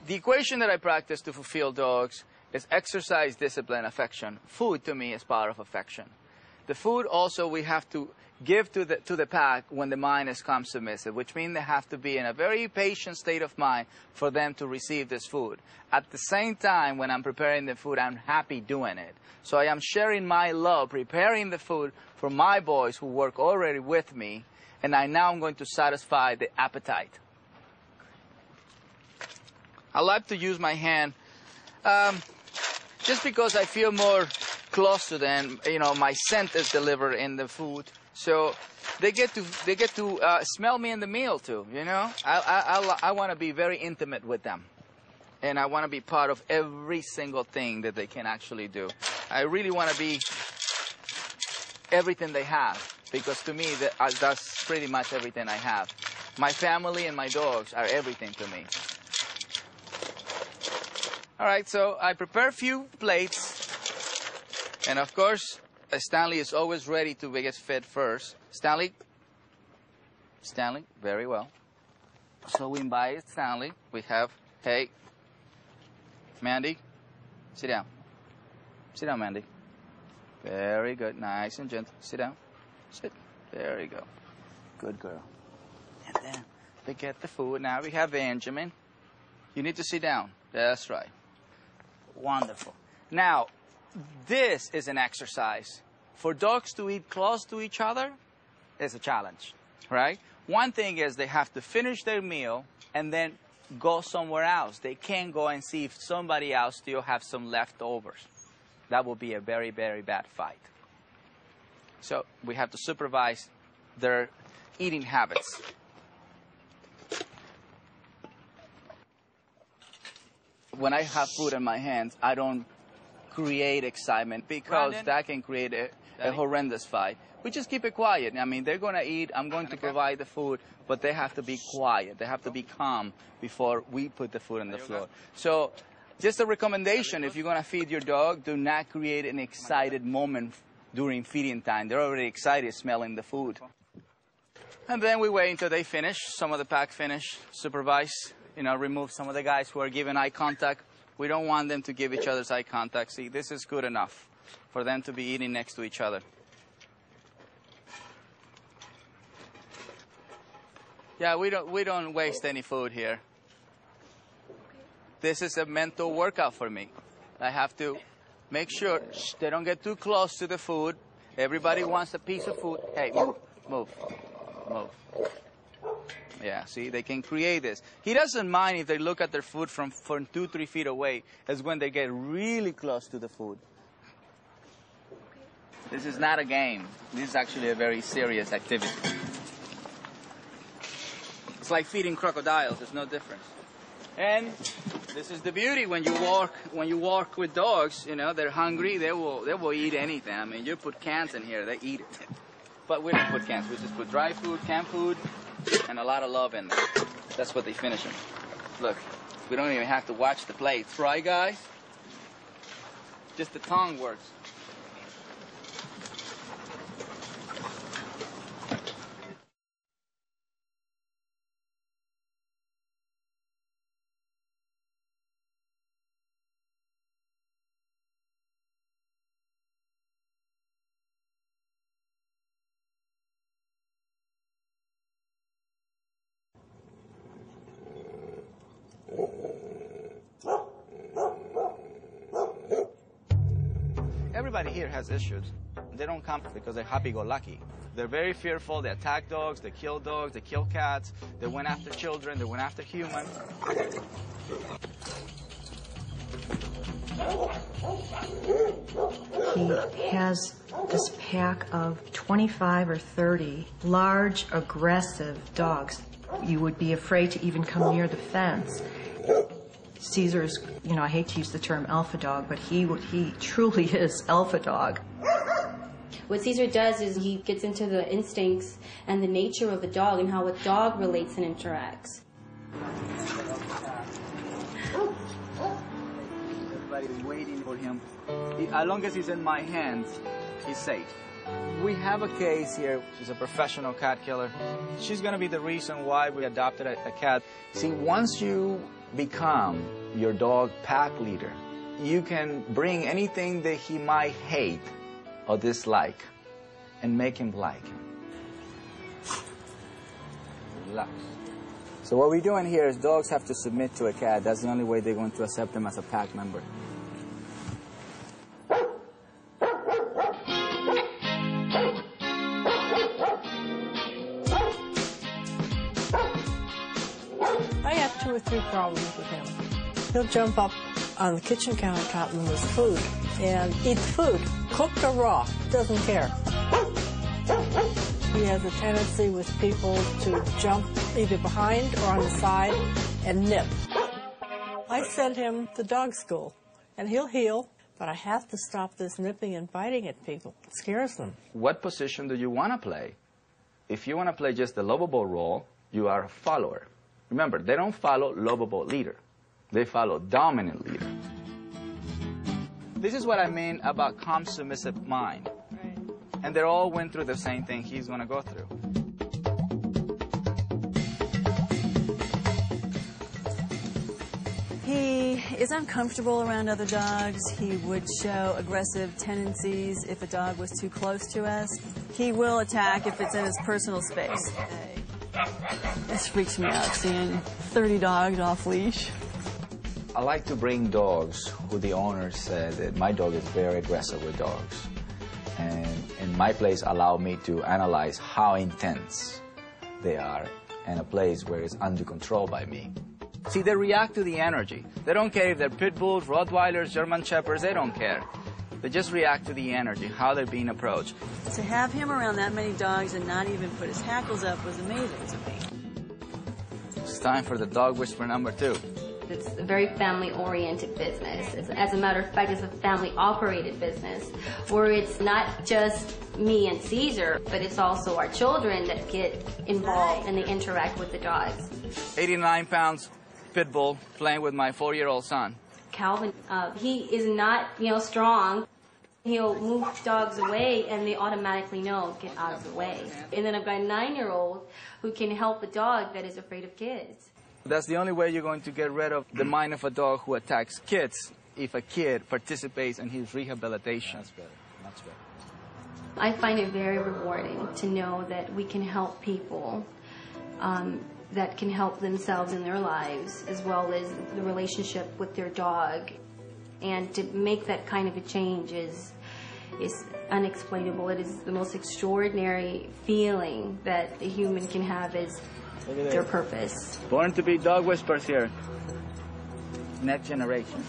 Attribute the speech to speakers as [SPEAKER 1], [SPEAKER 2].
[SPEAKER 1] The equation that I practice to fulfill dogs is exercise, discipline, affection. Food to me is part of affection. The food also we have to give to the pack when the mind is calm submissive, which means they have to be in a very patient state of mind for them to receive this food. At the same time, when I'm preparing the food, I'm happy doing it. So I am sharing my love, preparing the food for my boys who work already with me, and now I'm going to satisfy the appetite. I like to use my hand just because I feel more close to them. You know, my scent is delivered in the food, so they get to smell me in the meal too. You know, I want to be very intimate with them, and I want to be part of every single thing that they can actually do. I really want to be everything they have, because to me that's pretty much everything I have. My family and my dogs are everything to me. All right, so I prepare a few plates, and of course, Stanley is always ready to get fed first. Stanley, very well. So we invite Stanley. We have, hey, Mandy, sit down. Sit down, Mandy. Very good, nice and gentle. Sit down, sit. There you go. Good girl. And then they get the food. Now we have Benjamin. You need to sit down. That's right. Wonderful. Now, this is an exercise. For dogs to eat close to each other is a challenge, right? One thing is they have to finish their meal and then go somewhere else. They can't go and see if somebody else still have some leftovers. That will be a very, very bad fight. So we have to supervise their eating habits. When I have food in my hands, I don't create excitement, because that can create a horrendous fight. We just keep it quiet. I mean, they're going to eat. I'm going to provide the food, but they have to be quiet. They have to be calm before we put the food on the floor. So just a recommendation, if you're going to feed your dog, do not create an excited moment during feeding time. They're already excited smelling the food. And then we wait until they finish. Some of the pack finish, supervise, remove some of the guys who are giving eye contact. We don't want them to give each other's eye contact. See, this is good enough for them to be eating next to each other. Yeah, we don't waste any food here. This is a mental workout for me. I have to make sure they don't get too close to the food. Everybody wants a piece of food. Hey, move. Yeah, see, they can create this. He doesn't mind if they look at their food from 2-3 feet away. It's when they get really close to the food. This is not a game. This is actually a very serious activity. It's like feeding crocodiles. There's no difference. And this is the beauty when you walk with dogs. They're hungry. They will eat anything. I mean, you put cans in here, they eat it. But we don't put cans. We just put dry food, canned food, and a lot of love in there. That's what they finish them. Look, we don't even have to watch the plates, right, guys? Just the tongue works. Everybody here has issues. They don't come because they're happy-go-lucky. They're very fearful. They attack dogs. They kill cats. They went after children. They went after humans.
[SPEAKER 2] He has this pack of 25 or 30 large, aggressive dogs. You would be afraid to even come near the fence. Cesar's, I hate to use the term alpha dog, but he truly is alpha dog.
[SPEAKER 3] What Cesar does is he gets into the instincts and the nature of the dog and how a dog relates and interacts.
[SPEAKER 1] Everybody's waiting for him. As long as he's in my hands, he's safe. We have a case here. She's a professional cat killer. She's going to be the reason why we adopted a cat. See, once you become your dog pack leader. You can bring anything that he might hate or dislike and make him like him. Relax. So what we're doing here is dogs have to submit to a cat. That's the only way they're going to accept him as a pack member.
[SPEAKER 4] I have 2 or 3 problems with him. He'll jump up on the kitchen countertop when there's food and eat the food, cooked or raw, doesn't care. He has a tendency with people to jump either behind or on the side and nip. I send him to dog school, and he'll heal, but I have to stop this nipping and biting at people. It scares them.
[SPEAKER 1] What position do you want to play? If you want to play just the lovable role, you are a follower. Remember, they don't follow lovable leader. They follow dominant leader. This is what I mean about calm, submissive mind.
[SPEAKER 4] Right.
[SPEAKER 1] And they all went through the same thing he's going to go through.
[SPEAKER 5] He is uncomfortable around other dogs. He would show aggressive tendencies if a dog was too close to us. He will attack if it's in his personal space. This freaks me out, seeing 30 dogs off leash.
[SPEAKER 1] I like to bring dogs who the owner said that my dog is very aggressive with dogs. And in my place, allow me to analyze how intense they are in a place where it's under control by me. See, they react to the energy. They don't care if they're pit bulls, Rottweilers, German Shepherds, they don't care. They just react to the energy, how they're being approached.
[SPEAKER 5] To have him around that many dogs and not even put his hackles up was amazing to me.
[SPEAKER 1] It's time for the dog whisperer number 2.
[SPEAKER 3] It's a very family-oriented business. As a matter of fact, it's a family-operated business where it's not just me and Cesar, but it's also our children that get involved and they interact with the dogs.
[SPEAKER 1] 89 pounds, pit bull, playing with my 4-year-old son.
[SPEAKER 3] Calvin, he is not, strong. He'll move dogs away and they automatically know, get out of the way. And then I've got a 9-year-old who can help a dog that is afraid of kids.
[SPEAKER 1] That's the only way you're going to get rid of the mind of a dog who attacks kids, if a kid participates in his rehabilitation. That's better. Much better.
[SPEAKER 3] I find it very rewarding to know that we can help people that can help themselves in their lives, as well as the relationship with their dog. And to make that kind of a change is unexplainable. It is the most extraordinary feeling that a human can have is their purpose.
[SPEAKER 1] Born to be dog whisperers here. Next generation.